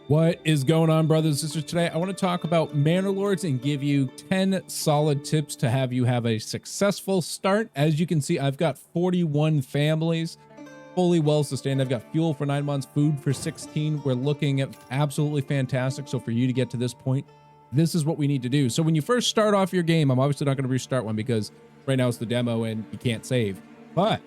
What is going on, brothers and sisters? Today, I want to talk about Manor Lords and give you 10 solid tips to have you have a successful start. As you can see, I've got 41 families, fully well sustained. I've got fuel for 9 months, food for 16. We're looking at absolutely fantastic. So for you to get to this point, this is what we need to do. So when you first start off your game, I'm obviously not going to restart one because right now it's the demo and you can't save. But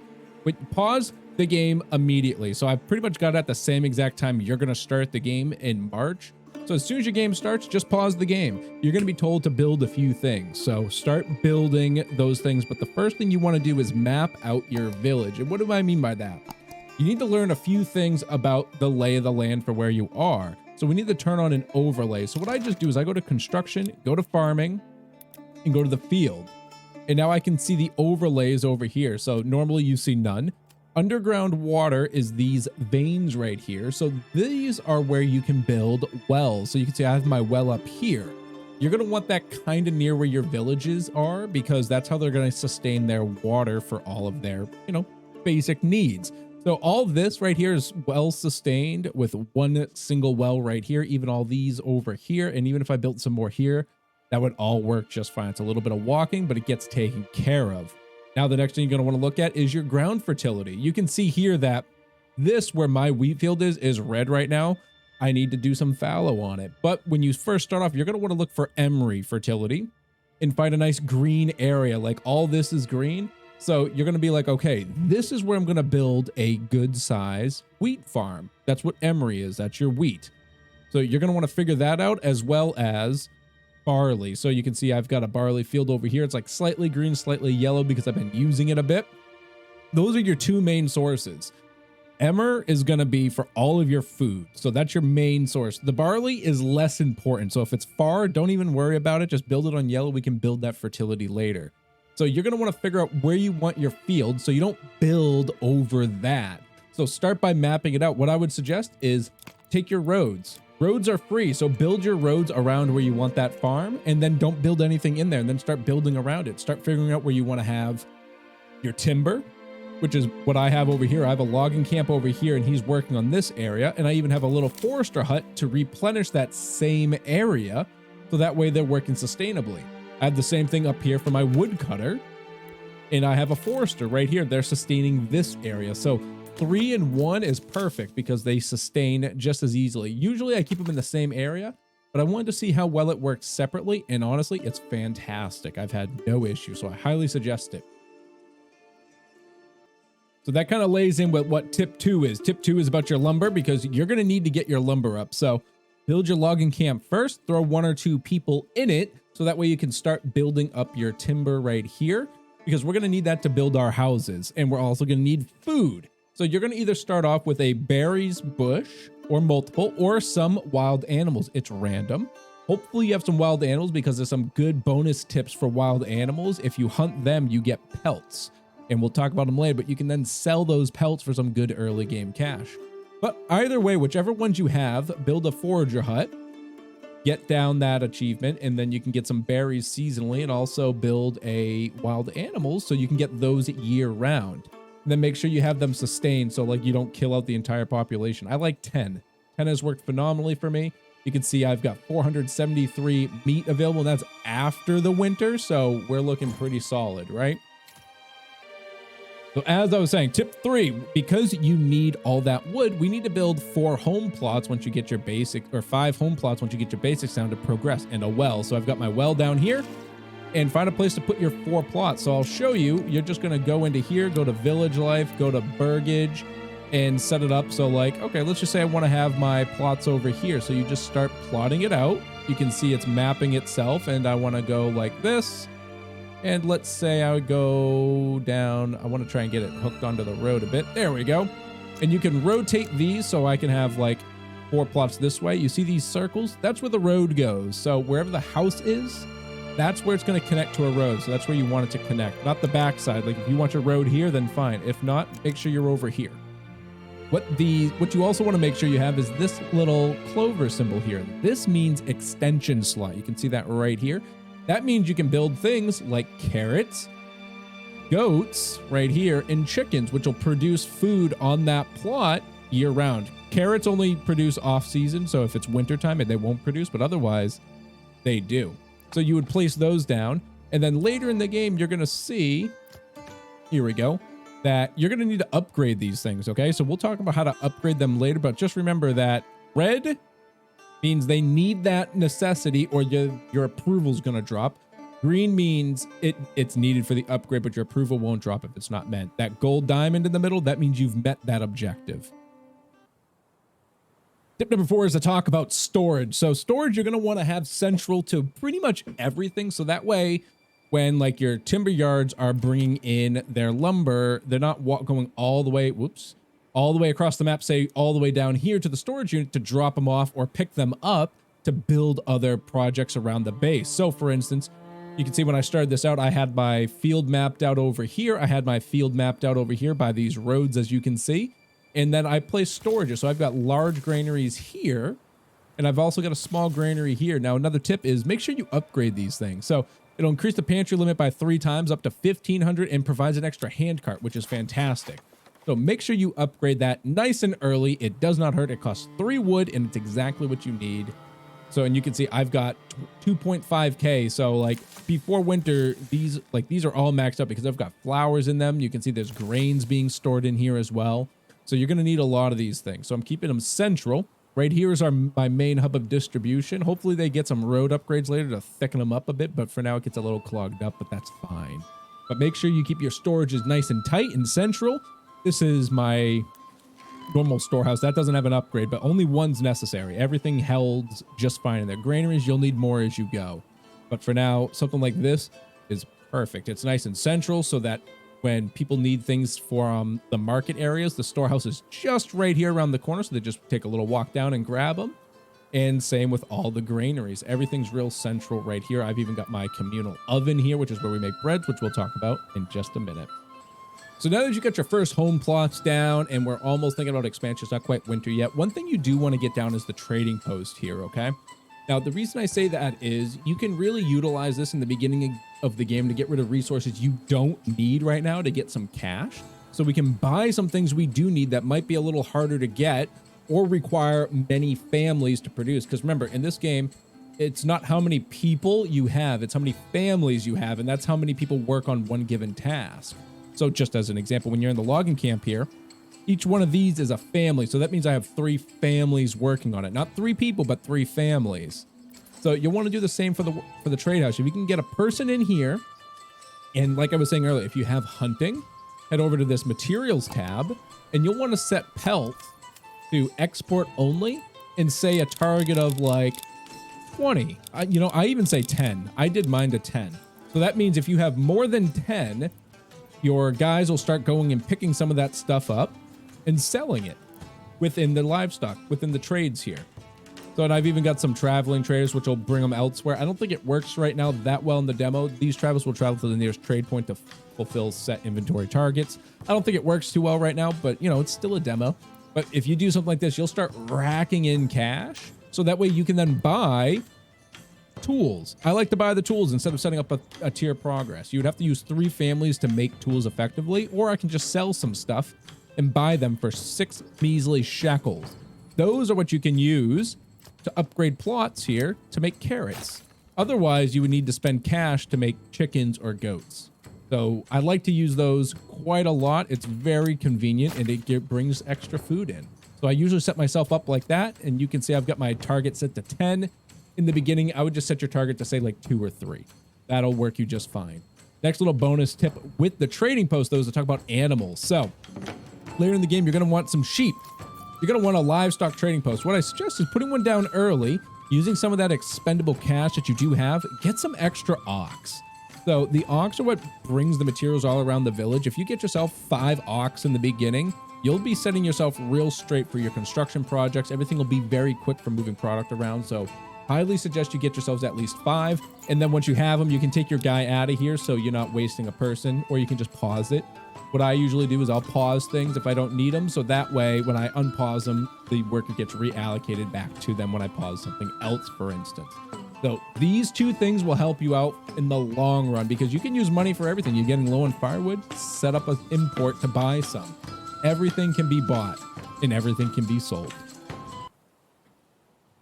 pause the game immediately. So I've pretty much got it at the same exact time you're going to start the game in March. So as soon as your game starts, just pause the game. You're going to be told to build a few things. So start building those things. But the first thing you want to do is map out your village. And what do I mean by that? You need to learn a few things about the lay of the land for where you are. So we need to turn on an overlay. So what I just do is I go to construction, go to farming, and go to the field. And now I can see the overlays over here. So normally you see none. Underground water is these veins right here. So these are where you can build wells. So you can see I have my well up here. You're going to want that kind of near where your villages are because that's how they're going to sustain their water for all of their, basic needs. So all this right here is well sustained with one single well right here, even all these over here. And even if I built some more here, that would all work just fine. It's a little bit of walking, but it gets taken care of. Now, the next thing you're going to want to look at is your ground fertility. You can see here that this, where my wheat field is red right now. I need to do some fallow on it. But when you first start off, you're going to want to look for emery fertility and find a nice green area. Like all this is green. So you're going to be like, okay, this is where I'm going to build a good size wheat farm. That's what emery is. That's your wheat. So you're going to want to figure that out as well as barley. So you can see I've got a barley field over here. It's like slightly green, slightly yellow because I've been using it a bit. Those are your two main sources. Emmer is going to be for all of your food. So that's your main source. The barley is less important. So if it's far, don't even worry about it. Just build it on yellow. We can build that fertility later. So you're going to want to figure out where you want your field so you don't build over that. So start by mapping it out. What I would suggest is take your roads. Roads are free, so build your roads around where you want that farm, and then don't build anything in there, and then start building around it. Start figuring out where you want to have your timber, which is what I have over here. I have a logging camp over here, and he's working on this area, and I even have a little forester hut to replenish that same area, so that way they're working sustainably. I have the same thing up here for my woodcutter, and I have a forester right here. They're sustaining this area, so 3 and 1 is perfect because they sustain just as easily. Usually I keep them in the same area, but I wanted to see how well it works separately. And honestly, it's fantastic. I've had no issue, so I highly suggest it. So that kind of lays in with what tip 2 is. Tip 2 is about your lumber because you're going to need to get your lumber up. So build your logging camp first, throw 1 or 2 people in it. So that way you can start building up your timber right here because we're going to need that to build our houses. And we're also going to need food. So you're going to either start off with a berries bush or multiple or some wild animals. It's random. Hopefully you have some wild animals because there's some good bonus tips for wild animals. If you hunt them, you get pelts. And we'll talk about them later, but you can then sell those pelts for some good early game cash. But either way, whichever ones you have, build a forager hut, get down that achievement, and then you can get some berries seasonally and also build a wild animals so you can get those year round. Then make sure you have them sustained so like you don't kill out the entire population. I like 10. 10 has worked phenomenally for me. You can see I've got 473 meat available, and that's after the winter, so we're looking pretty solid, right? So as I was saying, tip 3, because you need all that wood, we need to build 4 home plots once you get your basic, or 5 home plots once you get your basics down to progress, and a well. So I've got my well down here. And find a place to put your 4 plots. So I'll show you. You're just going to go into here, go to village life, go to burgage, and set it up. So like, okay, let's just say I want to have my plots over here. So you just start plotting it out. You can see it's mapping itself, and I want to go like this. And let's say I would go down. I want to try and get it hooked onto the road a bit. There we go. And you can rotate these so I can have like 4 plots this way. You see these circles? That's where the road goes. So wherever the house is, that's where it's going to connect to a road. So that's where you want it to connect, not the backside. Like if you want your road here, then fine. If not, make sure you're over here. What you also want to make sure you have is this little clover symbol here. This means extension slot. You can see that right here. That means you can build things like carrots, goats right here, and chickens, which will produce food on that plot year round. Carrots only produce off season, so if it's wintertime, they won't produce, but otherwise they do. So you would place those down, and then later in the game, you're going to see, here we go, that you're going to need to upgrade these things, okay? So we'll talk about how to upgrade them later, but just remember that red means they need that necessity or your approval is going to drop. Green means it's needed for the upgrade, but your approval won't drop if it's not met. That gold diamond in the middle, that means you've met that objective. Tip number 4 is to talk about storage. So storage, you're going to want to have central to pretty much everything. So that way, when like your timber yards are bringing in their lumber, they're not going all the way, all the way across the map, say all the way down here to the storage unit to drop them off or pick them up to build other projects around the base. So for instance, you can see when I started this out, I had my field mapped out over here. I had my field mapped out over here by these roads, as you can see. And then I placed storages. So I've got large granaries here, and I've also got a small granary here. Now, another tip is make sure you upgrade these things. So it'll increase the pantry limit by 3 times up to 1,500 and provides an extra hand cart, which is fantastic. So make sure you upgrade that nice and early. It does not hurt. It costs 3 wood, and it's exactly what you need. So, and you can see I've got 2.5K. So like before winter, these are all maxed up because I've got flowers in them. You can see there's grains being stored in here as well. So you're going to need a lot of these things. So I'm keeping them central. Right here is my main hub of distribution. Hopefully they get some road upgrades later to thicken them up a bit, but for now it gets a little clogged up, but that's fine. But make sure you keep your storages nice and tight and central. This is my normal storehouse. That doesn't have an upgrade, but only one's necessary. Everything held just fine in there. Granaries, you'll need more as you go. But for now, something like this is perfect. It's nice and central so that when people need things for the market areas, the storehouse is just right here around the corner, so they just take a little walk down and grab them. And same with all the granaries. Everything's real central right here. I've even got my communal oven here, which is where we make breads, which we'll talk about in just a minute. So now that you got your first home plots down and we're almost thinking about expansion, it's not quite winter yet, one thing you do want to get down is the trading post here, okay? Now, the reason I say that is you can really utilize this in the beginning of the game to get rid of resources you don't need right now to get some cash. So we can buy some things we do need that might be a little harder to get or require many families to produce. Because remember, in this game, it's not how many people you have, it's how many families you have, and that's how many people work on one given task. So just as an example, when you're in the logging camp here, each one of these is a family. So that means I have 3 families working on it. Not 3 people, but 3 families. So you'll want to do the same for the trade house. If you can get a person in here, and like I was saying earlier, if you have hunting, head over to this materials tab, and you'll want to set pelt to export only and say a target of like 20. I even say 10. I did mine to 10. So that means if you have more than 10, your guys will start going and picking some of that stuff up and selling it within the livestock, within the trades here. So, and I've even got some traveling traders, which will bring them elsewhere. I don't think it works right now that well in the demo. These travelers will travel to the nearest trade point to fulfill set inventory targets. I don't think it works too well right now, but it's still a demo. But if you do something like this, you'll start racking in cash. So that way you can then buy tools. I like to buy the tools instead of setting up a tier progress. You would have to use 3 families to make tools effectively, or I can just sell some stuff and buy them for 6 measly shekels. Those are what you can use to upgrade plots here to make carrots. Otherwise, you would need to spend cash to make chickens or goats. So I like to use those quite a lot. It's very convenient and it brings extra food in. So I usually set myself up like that, and you can see I've got my target set to 10. In the beginning, I would just set your target to say like 2 or 3. That'll work you just fine. Next little bonus tip with the trading post, though, is to talk about animals. So later in the game, you're going to want some sheep. You're going to want a livestock trading post. What I suggest is putting one down early, using some of that expendable cash that you do have. Get some extra ox. So the ox are what brings the materials all around the village. If you get yourself 5 ox in the beginning, you'll be setting yourself real straight for your construction projects. Everything will be very quick for moving product around. So highly suggest you get yourselves at least 5. And then once you have them, you can take your guy out of here so you're not wasting a person, or you can just pause it. What I usually do is I'll pause things if I don't need them. So that way, when I unpause them, the worker gets reallocated back to them when I pause something else, for instance. So these 2 things will help you out in the long run because you can use money for everything. You're getting low on firewood, set up an import to buy some. Everything can be bought. and everything can be sold.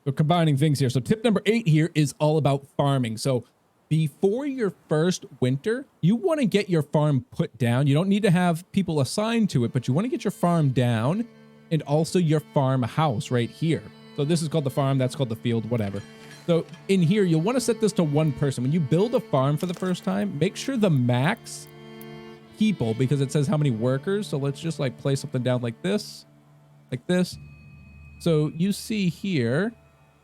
So combining things here. So tip number 8 here is all about farming. So before your first winter, you want to get your farm put down. You don't need to have people assigned to it, but you want to get your farm down and also your farm house right here. So this is called the farm, that's called the field, whatever. So in here, you'll want to set this to one person. When you build a farm for the first time, make sure the max people, because it says how many workers. So let's just like place something down like this, like this. So you see here,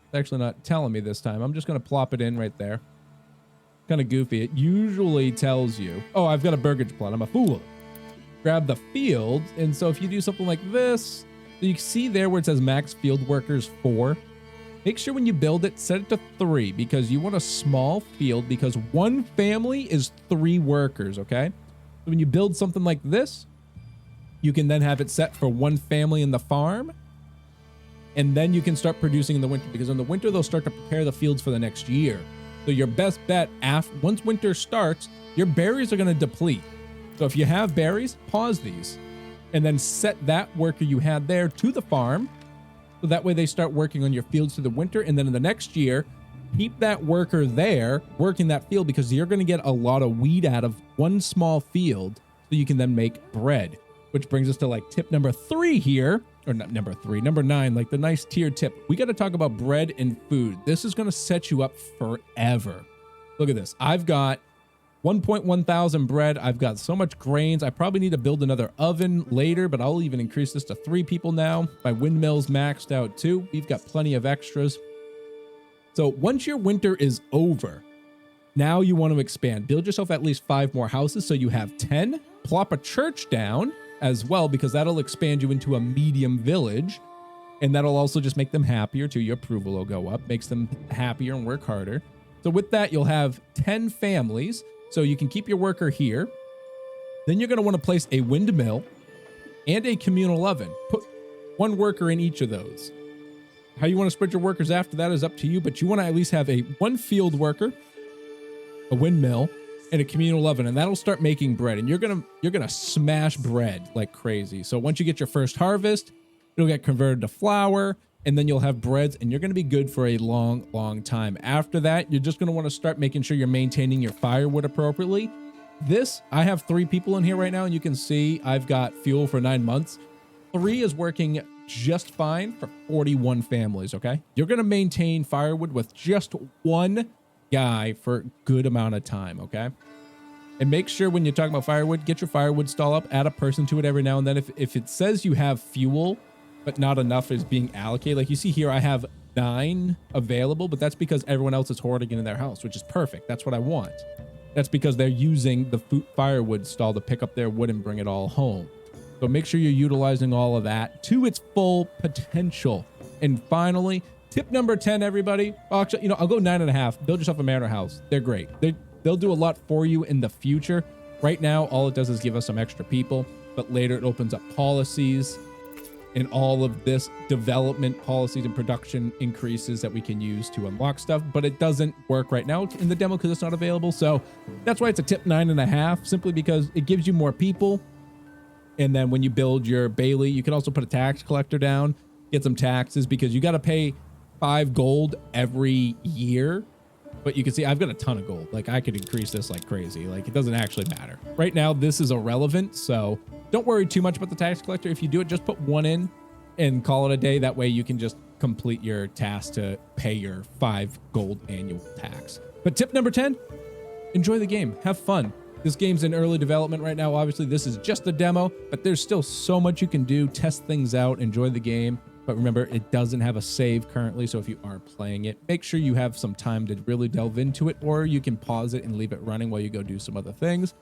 it's actually not telling me this time. I'm just going to plop it in right there. Kind of goofy. It usually tells you, oh, I've got a burgage plot. I'm a fool. Grab the field. And so if you do something like this, you see there where it says max field workers 4. Make sure when you build it, set it to 3 because you want a small field because one family is 3 workers, okay? So when you build something like this, you can then have it set for one family in the farm. And then you can start producing in the winter because in the winter, they'll start to prepare the fields for the next year. So your best bet, once winter starts, your berries are going to deplete. So if you have berries, pause these and then set that worker you had there to the farm. So that way they start working on your fields through the winter. And then in the next year, keep that worker there working that field because you're going to get a lot of wheat out of one small field so you can then make bread, which brings us to like tip number 3 here, or not number 3, number 9, like the nice tier tip. We got to talk about bread and food. This is going to set you up forever. Look at this. I've got 1.1 thousand bread. I've got so much grains. I probably need to build another oven later, but I'll even increase this to 3 people now. My windmill's maxed out too. We've got plenty of extras. So once your winter is over, now you want to expand. Build yourself at least 5 more houses so you have 10. Plop a church down as well because that'll expand you into a medium village. And that'll also just make them happier too. Your approval will go up, makes them happier and work harder. So with that, you'll have 10 families. So you can keep your worker here. Then you're going to want to place a windmill and a communal oven. Put 1 worker in each of those. How you want to spread your workers after that is up to you, but you want to at least have 1 field worker, a windmill, and a communal oven, and that'll start making bread. And you're gonna smash bread like crazy. So once you get your first harvest, it'll get converted to flour, and then you'll have breads, and you're going to be good for a long, long time. After that, you're just going to want to start making sure you're maintaining your firewood appropriately. I have 3 people in here right now, and you can see I've got fuel for 9 months. 3 is working just fine for 41 families, okay? You're going to maintain firewood with just 1 guy for a good amount of time, okay? And make sure when you're talking about firewood, get your firewood stall up, add a person to it every now and then. If it says you have fuel, but not enough is being allocated. Like you see here, I have 9 available, but that's because everyone else is hoarding it in their house, which is perfect. That's what I want. That's because they're using the firewood stall to pick up their wood and bring it all home. So make sure you're utilizing all of that to its full potential. And finally, tip number 10, everybody. Actually, I'll go 9.5. Build yourself a manor house. They're great. They'll do a lot for you in the future. Right now, all it does is give us some extra people, but later it opens up policies and all of this development policies and production increases that we can use to unlock stuff, but it doesn't work right now in the demo because it's not available. So that's why it's a tip 9.5, simply because it gives you more people. And then when you build your Bailey, you can also put a tax collector down, get some taxes because you got to pay 5 gold every year. But you can see I've got a ton of gold. Like I could increase this like crazy. Like it doesn't actually matter. Right now, this is irrelevant. So don't worry too much about the tax collector. If you do it, just put 1 in and call it a day. That way you can just complete your task to pay your 5 gold annual tax. But tip number 10, enjoy the game. Have fun. This game's in early development right now. Obviously, this is just a demo, but there's still so much you can do. Test things out, enjoy the game. But remember, it doesn't have a save currently, so if you are playing it, make sure you have some time to really delve into it, or you can pause it and leave it running while you go do some other things.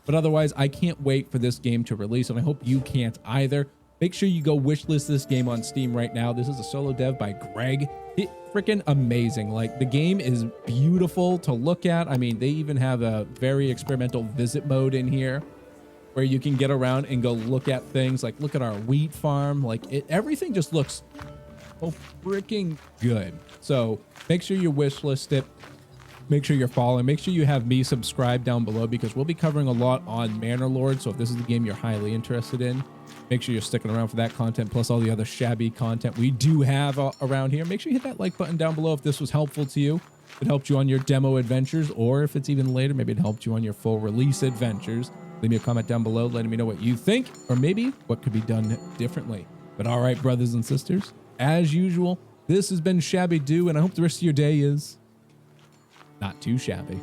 But otherwise, I can't wait for this game to release, and I hope you can't either. Make sure you go wishlist this game on Steam right now. This is a solo dev by Greg. It's freaking amazing. Like, the game is beautiful to look at. I mean, they even have a very experimental visit mode in here, where you can get around and go look at things, like look at our wheat farm. Like everything just looks so freaking good. So make sure you wishlist it. Make sure you're following. Make sure you have me subscribed down below because we'll be covering a lot on Manor Lords. So if this is the game you're highly interested in, Make sure you're sticking around for that content, plus all the other shabby content we do have around here. Make sure you hit that like button down below if this was helpful to you. If it helped you on your demo adventures, or if it's even later, maybe it helped you on your full release adventures. Leave me a comment down below letting me know what you think, or maybe what could be done differently. But all right, brothers and sisters, as usual, this has been ShabbyDoo, and I hope the rest of your day is not too shabby.